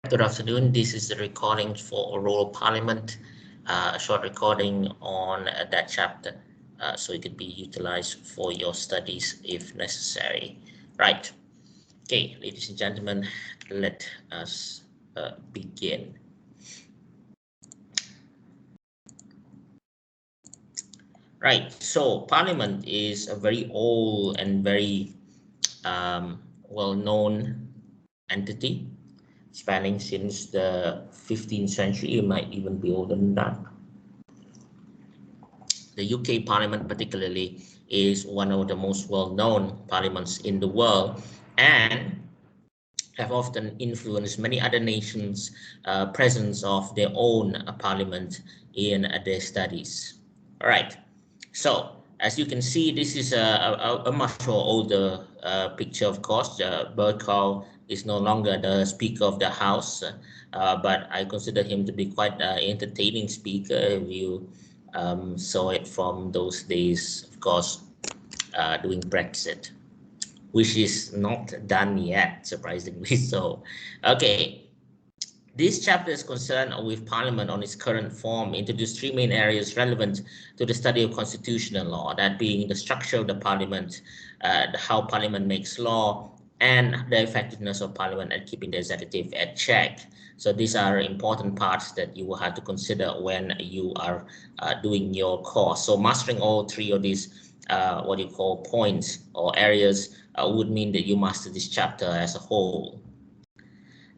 Good afternoon. This is the recording for Oral Parliament, a short recording on that chapter, so it could be utilized for your studies if necessary. Right. Okay, ladies and gentlemen, let us begin. Right. So Parliament is a very old and very well-known entity spanning since the 15th century. It might even be older than that. The UK Parliament, particularly, is one of the most well-known parliaments in the world and have often influenced many other nations' presence of their own parliament in their studies. All right. So, as you can see, this is a much more older picture, of course. Bercow is no longer the Speaker of the House, but I consider him to be quite an entertaining speaker if you saw it from those days, of course, doing Brexit, which is not done yet, surprisingly so. Okay, this chapter is concerned with Parliament on its current form, introduced three main areas relevant to the study of constitutional law, that being the structure of the Parliament, how Parliament makes law, and the effectiveness of Parliament at keeping the executive at check. So these are important parts that you will have to consider when you are doing your course. So mastering all three of these what you call points or areas would mean that you master this chapter as a whole.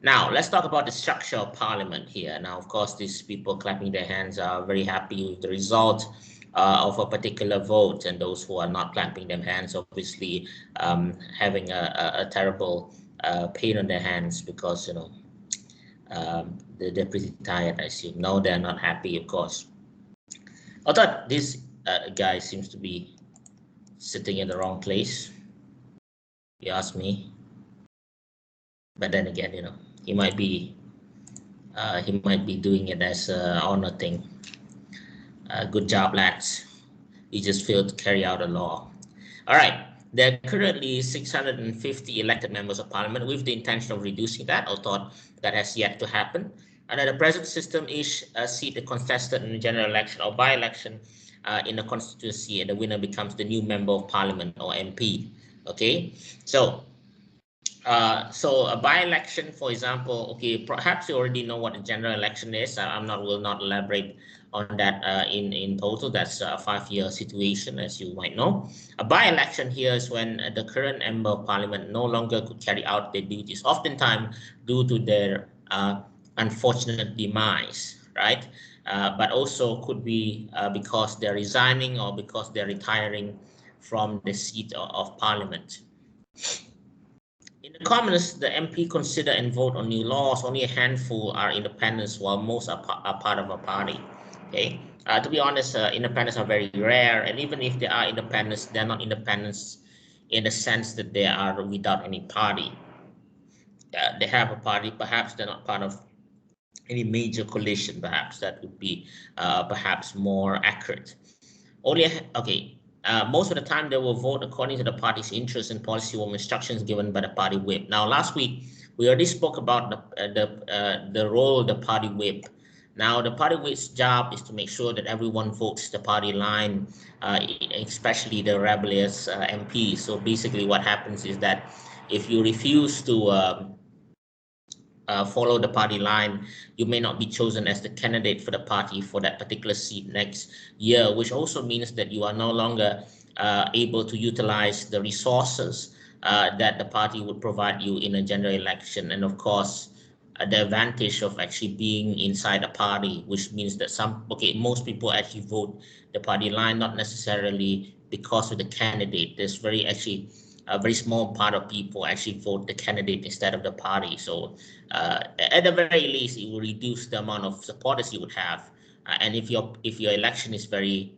Now, let's talk about the structure of Parliament here. Now, of course, these people clapping their hands are very happy with the result of a particular vote, and those who are not clapping their hands, obviously, having a terrible pain on their hands because, they're pretty tired, I assume. No, they're not happy, of course. I thought this guy seems to be sitting in the wrong place, you ask me. But then again, he might be doing it as an honor thing. Good job, lads. You just failed to carry out a law. All right. There are currently 650 elected members of parliament with the intention of reducing that, although that has yet to happen. Under the present system, each seat is contested in a general election or by-election in a constituency, and the winner becomes the new member of parliament or MP. Okay, so a by-election, for example, okay, perhaps you already know what a general election is. Will not elaborate on that in total. That's a 5-year situation, as you might know. A by-election here is when the current member of parliament no longer could carry out their duties, oftentimes due to their unfortunate demise, right? But also could be because they're resigning or because they're retiring from the seat of parliament. In the Commons, the MP consider and vote on new laws. Only a handful are independents, while most are part of a party. Okay. To be honest, independents are very rare, and even if they are independents, they're not independents in the sense that they are without any party. They have a party, perhaps they're not part of any major coalition. Perhaps that would be perhaps more accurate. Okay. Most of the time, they will vote according to the party's interests and policy or instructions given by the party whip. Now, last week, we already spoke about the role of the party whip. Now, the party whip's job is to make sure that everyone votes the party line, especially the rebellious MPs. So basically what happens is that if you refuse to follow the party line, you may not be chosen as the candidate for the party for that particular seat next year, which also means that you are no longer able to utilize the resources that the party would provide you in a general election. And of course, the advantage of actually being inside a party, which means that most people actually vote the party line, not necessarily because of the candidate. There's a very small part of people actually vote the candidate instead of the party. So at the very least, it will reduce the amount of supporters you would have. And if your election is very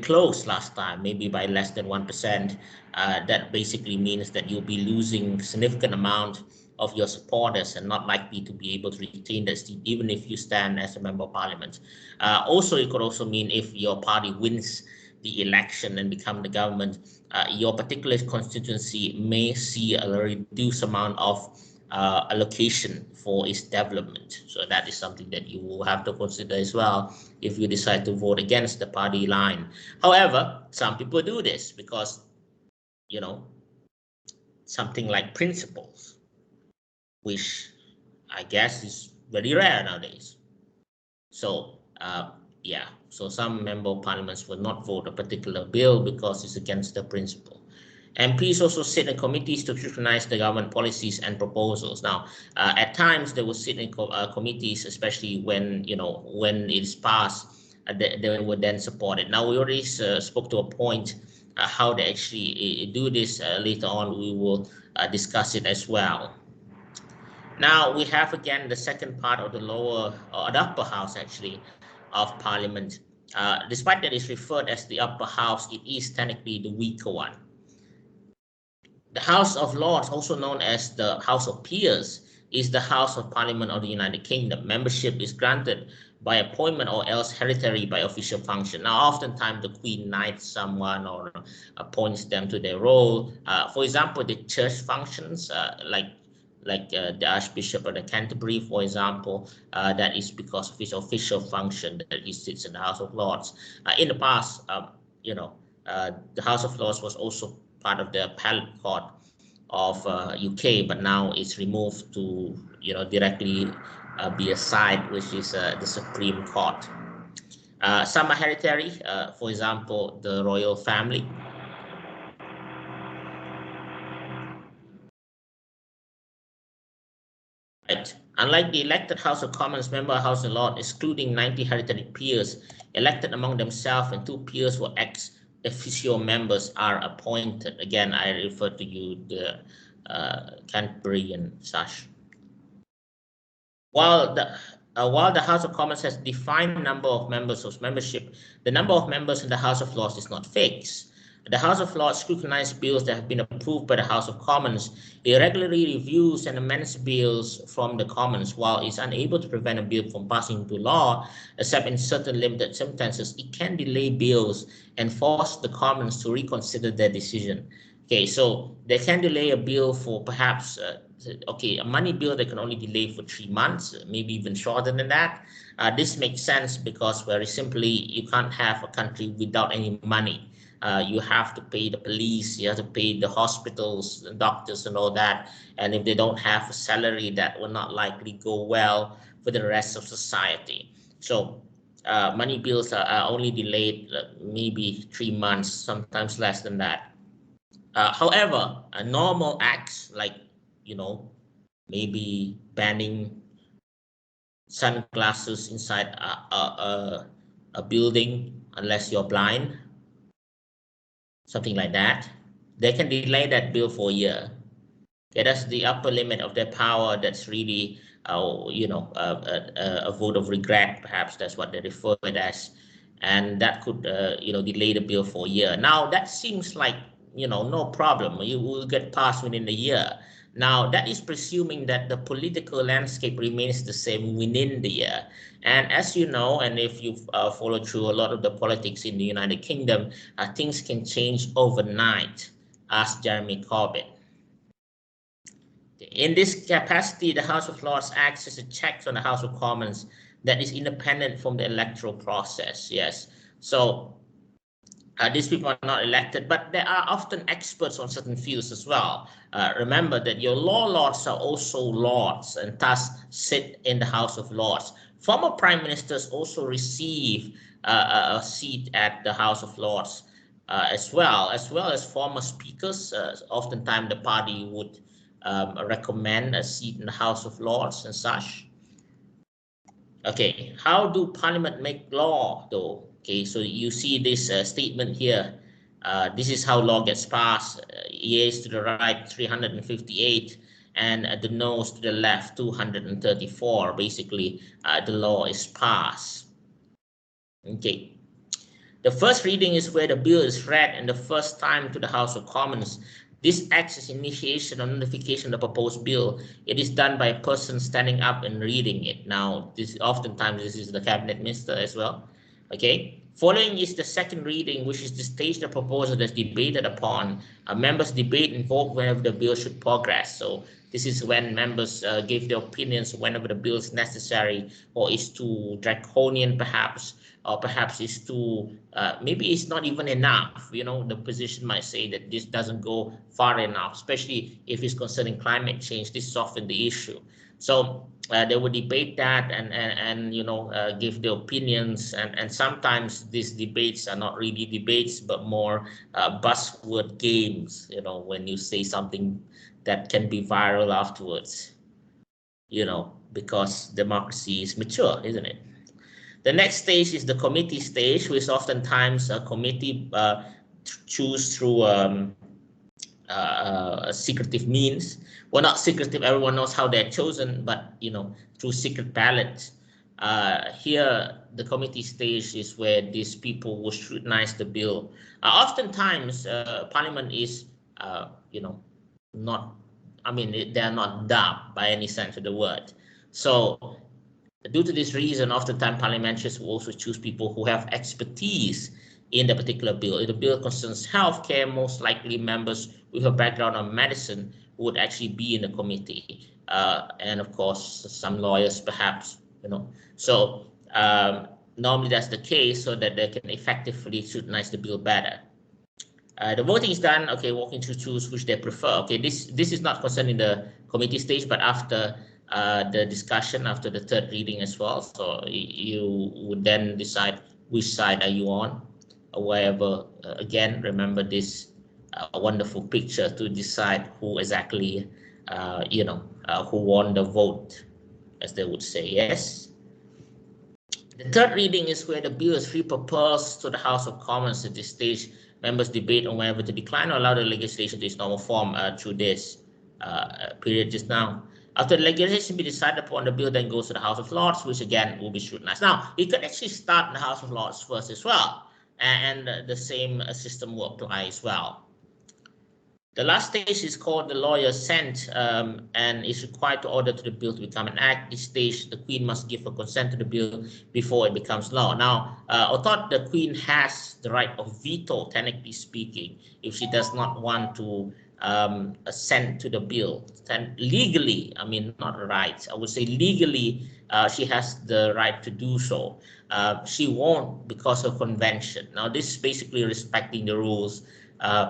close last time, maybe by less than 1%, that basically means that you'll be losing significant amount of your supporters and not likely to be able to retain that seat, even if you stand as a member of parliament. Also, it could also mean if your party wins the election and become the government, your particular constituency may see a reduced amount of allocation for its development. So that is something that you will have to consider as well if you decide to vote against the party line. However, some people do this because, you know, something like principles, which I guess is very rare nowadays. So, yeah, so some member of parliaments will not vote a particular bill because it's against the principle. MPs also sit in committees to scrutinize the government policies and proposals. Now, at times they will sit in committees, especially when when it is passed, they would then support it. Now, we already spoke to a point how they actually do this. Later on, we will discuss it as well. Now we have again the second part of the lower or the upper house actually of parliament. Despite that it's referred as the upper house, it is technically the weaker one. The House of Lords, also known as the House of Peers, is the House of Parliament of the United Kingdom. Membership is granted by appointment or else hereditary by official function. Now, oftentimes the Queen knights someone or appoints them to their role. For example, the church functions, like the Archbishop of the Canterbury, for example, that is because of his official function that he sits in the House of Lords. In the past, the House of Lords was also part of the appellate court of UK, but now it's removed to directly be assigned, which is the Supreme Court. Some are hereditary, for example, the royal family. Right. Unlike the elected House of Commons, member House of Lords, excluding 90 hereditary peers elected among themselves, and 2 peers who ex officio members are appointed. Again, I refer to you the Canterbury and such. While the House of Commons has defined number of members of membership, the number of members in the House of Lords is not fixed. The House of Lords scrutinizes bills that have been approved by the House of Commons. It regularly reviews and amends bills from the Commons. While it's unable to prevent a bill from passing into law, except in certain limited circumstances, it can delay bills and force the Commons to reconsider their decision. Okay, so they can delay a bill for perhaps, a money bill they can only delay for 3 months, maybe even shorter than that. This makes sense because very simply, you can't have a country without any money. You have to pay the police, you have to pay the hospitals, the doctors and all that. And if they don't have a salary, that will not likely go well for the rest of society. So money bills are only delayed maybe 3 months, sometimes less than that. However, normal acts like, maybe banning sunglasses inside a building unless you're blind, something like that, they can delay that bill for a year. Okay, that's the upper limit of their power. That's really, a vote of regret. Perhaps that's what they refer it as, and that could, delay the bill for a year. Now that seems like, no problem. You will get passed within a year. Now that is presuming that the political landscape remains the same within the year. And as you know, and if you've followed through a lot of the politics in the United Kingdom, things can change overnight. Ask Jeremy Corbyn. In this capacity, the House of Lords acts as a check on the House of Commons that is independent from the electoral process. Yes. So these people are not elected, but they are often experts on certain fields as well. Remember that your law lords are also lords and thus sit in the House of Lords. Former prime ministers also receive a seat at the House of Lords as well as former speakers. Oftentimes the party would recommend a seat in the House of Lords and such. Okay, how do Parliament make law though? Okay, so you see this statement here. This is how law gets passed. Yeas to the right, 358, and the noes to the left, 234. Basically, the law is passed. Okay. The first reading is where the bill is read and the first time to the House of Commons. This acts as initiation or notification of the proposed bill. It is done by a person standing up and reading it. Now, oftentimes this is the cabinet minister as well. Okay. Following is the second reading, which is the stage the proposal is debated upon. Members debate and vote whenever the bill should progress. So this is when members give their opinions whenever the bill is necessary or is too draconian, perhaps, or perhaps is too, maybe it's not even enough. You know, the position might say that this doesn't go far enough, especially if it's concerning climate change. This is often the issue. So they would debate that and you know, give their opinions, and sometimes these debates are not really debates but more buzzword games, you know, when you say something that can be viral afterwards, you know, because democracy is mature, isn't it? The next stage is the committee stage, which oftentimes a committee choose through secretive means. Well, not secretive, everyone knows how they're chosen, but you know, through secret ballots. Here, the committee stage is where these people will scrutinize the bill. Oftentimes, Parliament is, you know, not, I mean, they are not dumb by any sense of the word. So, due to this reason, oftentimes parliamentarians will also choose people who have expertise in the particular bill. If the bill concerns healthcare, most likely members with a background on medicine would actually be in the committee, and of course some lawyers perhaps, you know. So normally that's the case, so that they can effectively scrutinize the bill better. The voting is done. Okay, walking to choose which they prefer. Okay, this is not concerning the committee stage, but after the discussion, after the third reading as well. So you would then decide which side are you on, or wherever. Again, remember this wonderful picture to decide who exactly, you know, who won the vote, as they would say. Yes. The third reading is where the bill is re-proposed to the House of Commons. At this stage, members debate on whether to decline or allow the legislation to its normal form through this period just now. After the legislation be decided upon, the bill then goes to the House of Lords, which again will be scrutinized. Now, it could actually start in the House of Lords first as well, and the same system will apply as well. The last stage is called the lawyer's assent, and is required to order to the bill to become an act. This stage, the Queen must give her consent to the bill before it becomes law. Now, although the Queen has the right of veto, technically speaking, if she does not want to assent to the bill, then legally, I mean, not rights, I would say legally, she has the right to do so. She won't because of convention. Now, this is basically respecting the rules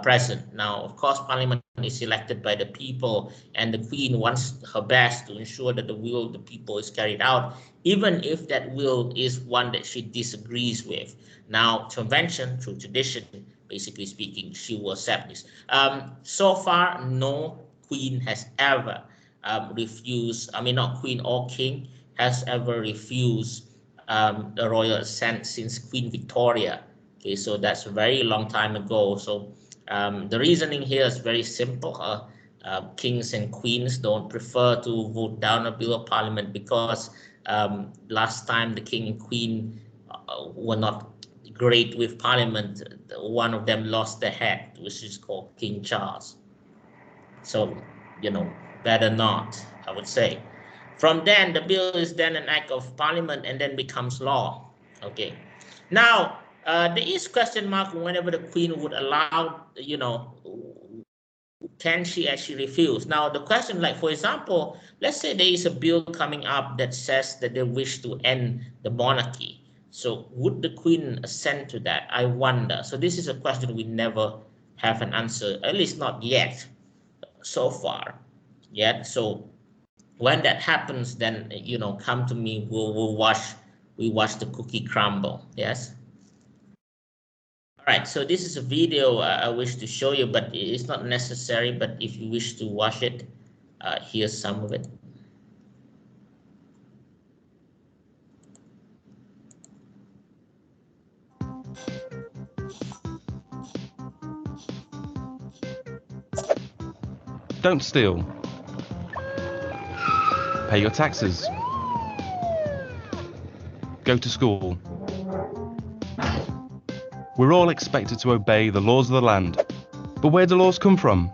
present. Now, of course, Parliament is elected by the people, and the Queen wants her best to ensure that the will of the people is carried out, even if that will is one that she disagrees with. Now, convention, through tradition, basically speaking, she will accept this. So far, no Queen has ever refused, I mean, not Queen or King, has ever refused the royal assent since Queen Victoria. Okay, so that's a very long time ago. So the reasoning here is very simple. Kings and queens don't prefer to vote down a bill of parliament because last time the king and queen were not great with parliament. One of them lost their head, which is called King Charles. So, you know, better not, I would say. From then, the bill is then an act of parliament and then becomes law. Okay. Now, there is question mark whenever the Queen would allow, you know, can she actually refuse? Now, the question, like, for example, let's say there is a bill coming up that says that they wish to end the monarchy. So would the Queen assent to that? I wonder. So this is a question we never have an answer, at least not yet, so far, yet. So when that happens, then, you know, come to me, we'll watch the cookie crumble. Yes. All right, so this is a video I wish to show you, but it's not necessary. But if you wish to watch it, here's some of it. Don't steal. Pay your taxes. Go to school. We're all expected to obey the laws of the land. But where do laws come from?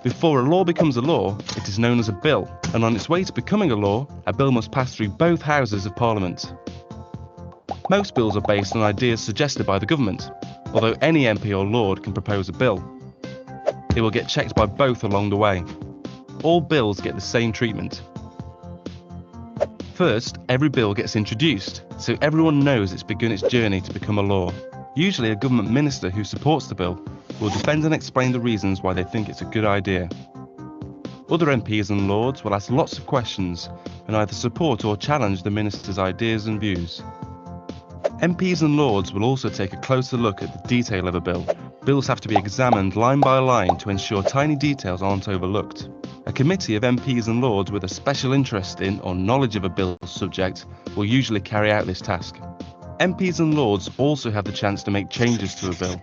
Before a law becomes a law, it is known as a bill, and on its way to becoming a law, a bill must pass through both houses of Parliament. Most bills are based on ideas suggested by the government, although any MP or Lord can propose a bill. It will get checked by both along the way. All bills get the same treatment. First, every bill gets introduced, so everyone knows it's begun its journey to become a law. Usually a government minister who supports the bill will defend and explain the reasons why they think it's a good idea. Other MPs and Lords will ask lots of questions and either support or challenge the minister's ideas and views. MPs and Lords will also take a closer look at the detail of a bill. Bills have to be examined line by line to ensure tiny details aren't overlooked. A committee of MPs and Lords with a special interest in or knowledge of a bill's subject will usually carry out this task. MPs and Lords also have the chance to make changes to a bill.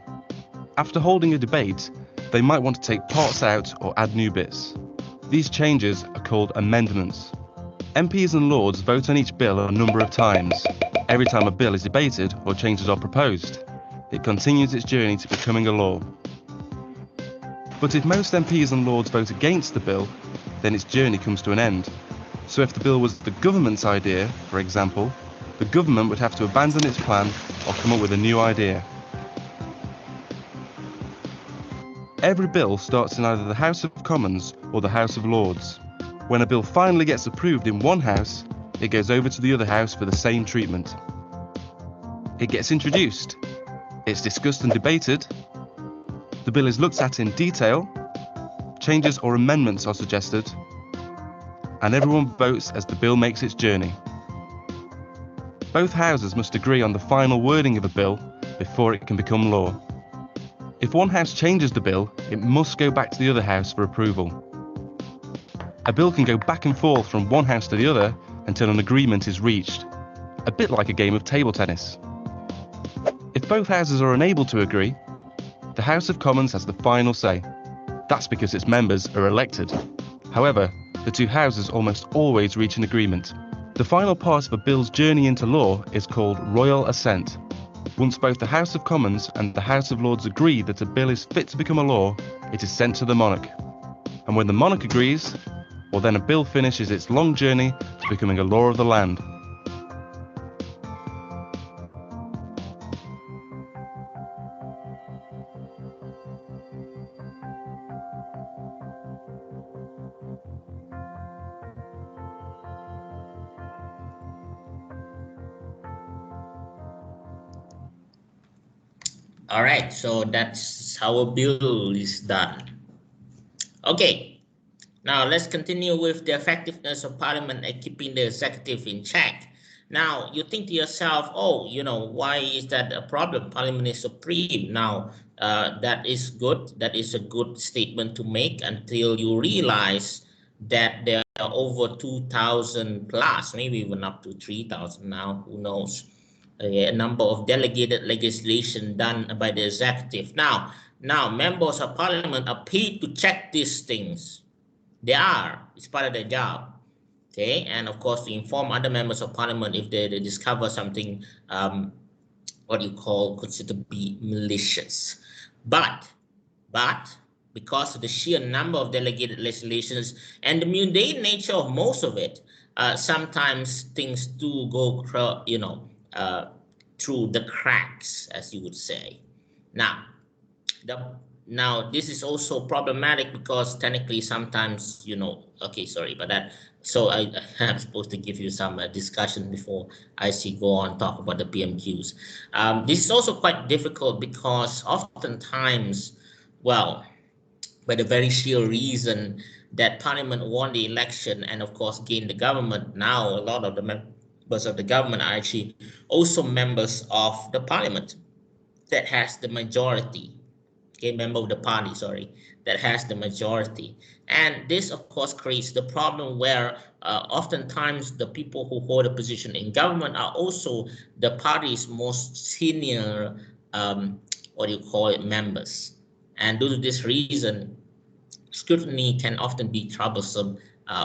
After holding a debate, they might want to take parts out or add new bits. These changes are called amendments. MPs and Lords vote on each bill a number of times. Every time a bill is debated or changes are proposed, it continues its journey to becoming a law. But if most MPs and Lords vote against the bill, then its journey comes to an end. So if the bill was the government's idea, for example, the government would have to abandon its plan or come up with a new idea. Every bill starts in either the House of Commons or the House of Lords. When a bill finally gets approved in one house, it goes over to the other house for the same treatment. It gets introduced, it's discussed and debated, the bill is looked at in detail, changes or amendments are suggested, and everyone votes as the bill makes its journey. Both houses must agree on the final wording of a bill before it can become law. If one house changes the bill, it must go back to the other house for approval. A bill can go back and forth from one house to the other until an agreement is reached, a bit like a game of table tennis. If both houses are unable to agree, the House of Commons has the final say. That's because its members are elected. However, the two houses almost always reach an agreement. The final part of a bill's journey into law is called royal assent. Once both the House of Commons and the House of Lords agree that a bill is fit to become a law, it is sent to the monarch. And when the monarch agrees, well, then a bill finishes its long journey to becoming a law of the land. All right, so that's how a bill is done. Okay, now let's continue with the effectiveness of Parliament at keeping the executive in check. Now, you think to yourself, oh, why is that a problem? Parliament is supreme. Now, that is good. That is a good statement to make until you realize that there are over 2,000 plus, maybe even up to 3,000 now, who knows, a number of delegated legislation done by the executive. Now, members of Parliament are paid to check these things. It's part of their job. Okay, and of course to inform other members of Parliament if they discover something what you call considered to be malicious. But because of the sheer number of delegated legislations and the mundane nature of most of it, sometimes things do go through the cracks, as you would say. Now this is also problematic because technically sometimes, okay, sorry about that. So I'm supposed to give you some discussion before I go on talk about the PMQs. This is also quite difficult because oftentimes, well, by the very sheer reason that Parliament won the election and of course gained the government, now a lot of the members of the government are actually also members of the Parliament that has the majority. Okay, member of the party, sorry, that has the majority. And this, of course, creates the problem where oftentimes the people who hold a position in government are also the party's most senior, members. And due to this reason, scrutiny can often be troublesome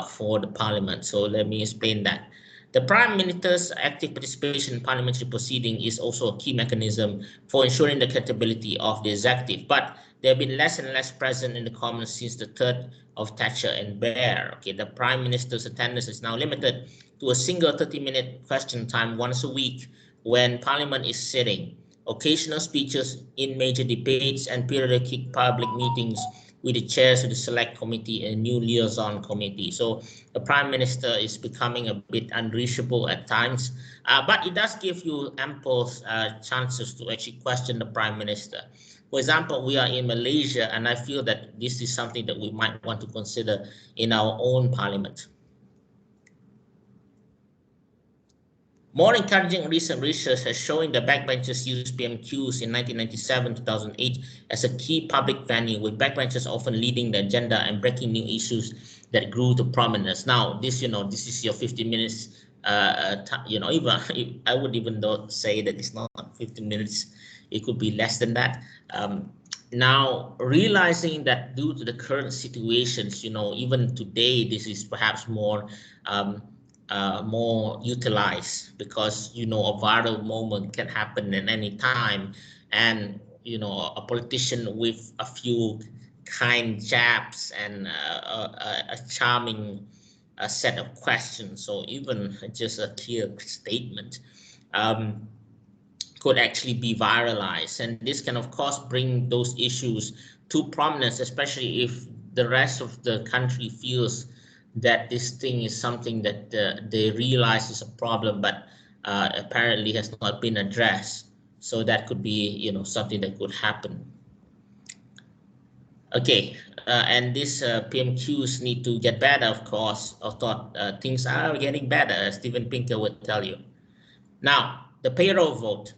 for the Parliament. So let me explain that. The Prime Minister's active participation in parliamentary proceeding is also a key mechanism for ensuring the credibility of the executive, but they have been less and less present in the Commons since the third of Thatcher and Blair. Okay, the Prime Minister's attendance is now limited to a single 30-minute question time once a week when Parliament is sitting, occasional speeches in major debates, and periodic public meetings with the chairs of the select committee and new liaison committee. So the Prime Minister is becoming a bit unreachable at times, but it does give you ample chances to actually question the Prime Minister. For example, we are in Malaysia, and I feel that this is something that we might want to consider in our own parliament. More encouraging recent research has shown that backbenchers used PMQs in 1997-2008 as a key public venue, with backbenchers often leading the agenda and breaking new issues that grew to prominence. Now, this is your 50 minutes. Even I would even say that it's not 15 minutes. It could be less than that. Now, realizing that due to the current situations, even today, this is perhaps more utilized, because a viral moment can happen at any time, and a politician with a few kind jabs and a charming set of questions, or even just a clear statement, could actually be viralized, and this can of course bring those issues to prominence, especially if the rest of the country feels that this thing is something that they realize is a problem, but apparently has not been addressed. So that could be something that could happen. Okay, and these PMQs need to get better, of course. I thought things are getting better, as Steven Pinker would tell you. Now, the payroll vote.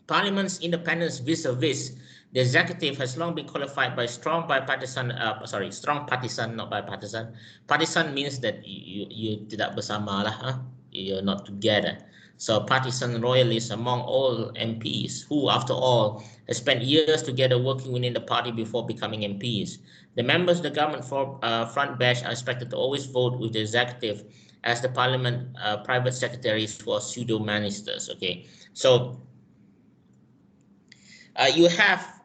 Parliament's independence vis-a-vis the executive has long been qualified by strong partisan, not bipartisan. Partisan means that you tidak bersama lah, huh? You're not together. So partisan royalists among all MPs, who, after all, have spent years together working within the party before becoming MPs. The members of the government front bench are expected to always vote with the executive as the parliament private secretaries for pseudo-ministers. Okay, so you have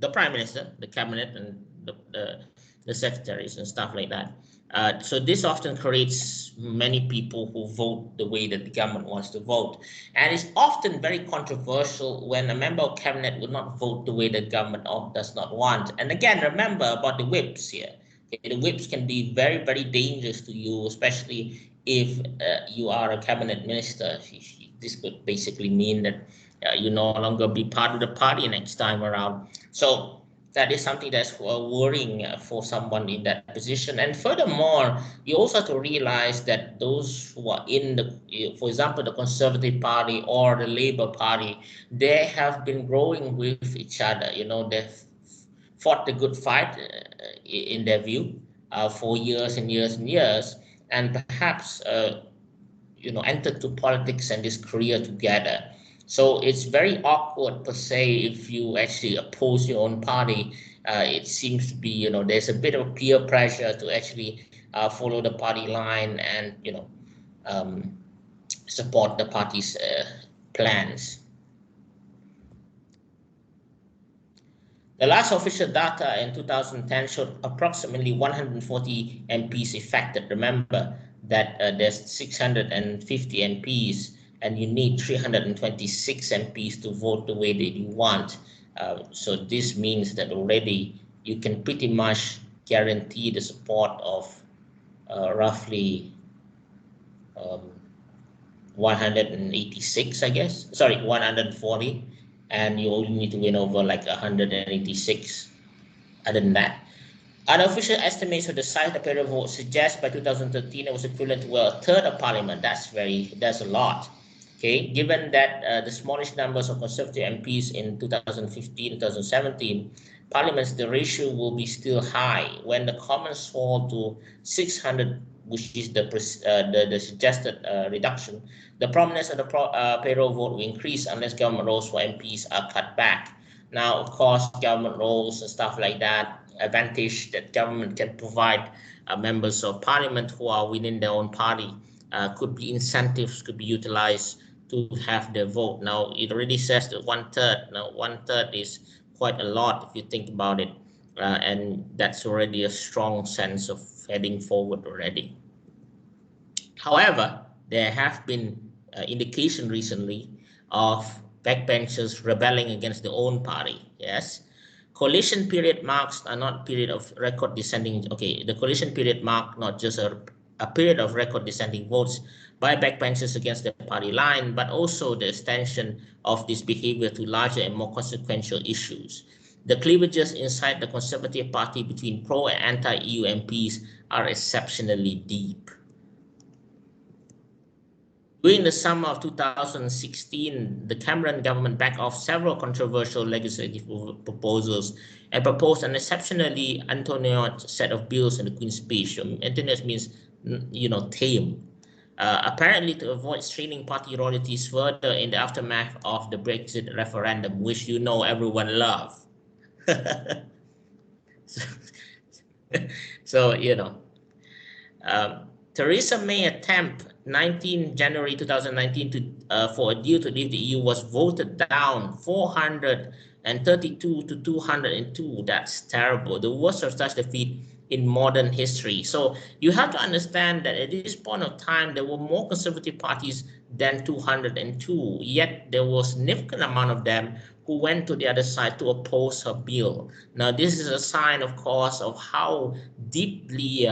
the Prime Minister, the cabinet, and the secretaries and stuff like that. So this often creates many people who vote the way that the government wants to vote. And it's often very controversial when a member of cabinet would not vote the way the government does not want. And again, remember about the whips here. Okay, the whips can be very, very dangerous to you, especially if you are a cabinet minister. This could basically mean that you no longer be part of the party next time around. So that is something that's worrying for someone in that position. And furthermore, you also have to realize that those who are in for example, the Conservative Party or the Labour Party, they have been growing with each other. They've fought the good fight in their view for years and years and years, and perhaps entered to politics and this career together. So it's very awkward per se if you actually oppose your own party. It seems to be, there's a bit of peer pressure to actually follow the party line and, support the party's plans. The last official data in 2010 showed approximately 140 MPs affected. Remember that there's 650 MPs, and you need 326 MPs to vote the way that you want. So this means that already you can pretty much guarantee the support of roughly 186, I guess. Sorry, 140. And you only need to win over like 186. Other than that, unofficial estimates of the size of the payroll vote suggest by 2013 it was equivalent to a third of parliament. That's a lot. Okay, given that the smallish numbers of Conservative MPs in 2015, 2017, the ratio will be still high. When the Commons fall to 600, which is the suggested reduction, the prominence of the payroll vote will increase unless government roles for MPs are cut back. Now, of course, government roles and stuff like that, advantage that government can provide members of parliament who are within their own party, could be incentives, could be utilized to have their vote. Now, it already says that 1/3. Now, 1/3 is quite a lot if you think about it, and that's already a strong sense of heading forward already. However, there have been indication recently of backbenchers rebelling against their own party. Yes. Coalition period marks are not period of record descending. Okay, the coalition period marked not just a period of record dissenting votes by backbenchers against the party line, but also the extension of this behavior to larger and more consequential issues. The cleavages inside the Conservative Party between pro and anti-EU MPs are exceptionally deep. During the summer of 2016, the Cameron government backed off several controversial legislative proposals and proposed an exceptionally Antoniote set of bills in the Queen's Speech. Antoniote means, tame. Apparently to avoid straining party royalties further in the aftermath of the Brexit referendum, which everyone loved. so, Theresa May attempt 19 January 2019 for a deal to leave the EU was voted down 432 to 202. That's terrible. The worst of such defeat in modern history. So you have to understand that at this point of time, there were more conservative parties than 202, yet there was a significant amount of them who went to the other side to oppose her bill. Now, this is a sign, of course, of how deeply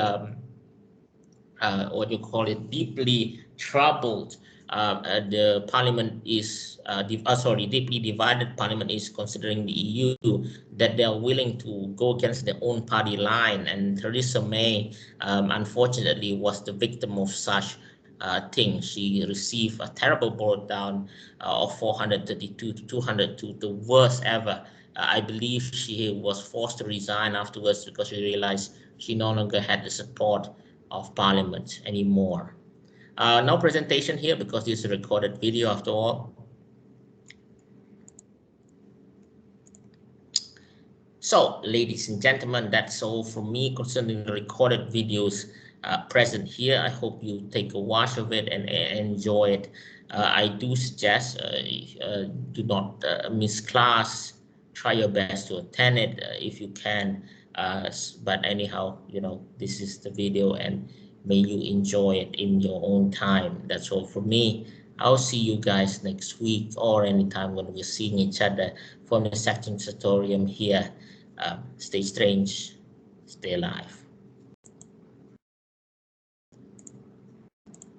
deeply troubled the parliament is, deeply divided parliament is, considering the EU, that they are willing to go against their own party line. And Theresa May, unfortunately, was the victim of such thing. She received a terrible vote down of 432 to 202, the worst ever. I believe she was forced to resign afterwards because she realized she no longer had the support of Parliament anymore. No presentation here because this is a recorded video after all. So, ladies and gentlemen, that's all from me concerning the recorded videos present here. I hope you take a watch of it and enjoy it. I do suggest do not miss class. Try your best to attend it if you can. But anyhow, this is the video, and may you enjoy it in your own time. That's all from me. I'll see you guys next week or anytime when we're seeing each other from the Section Tutorium here. Stay strange, stay alive.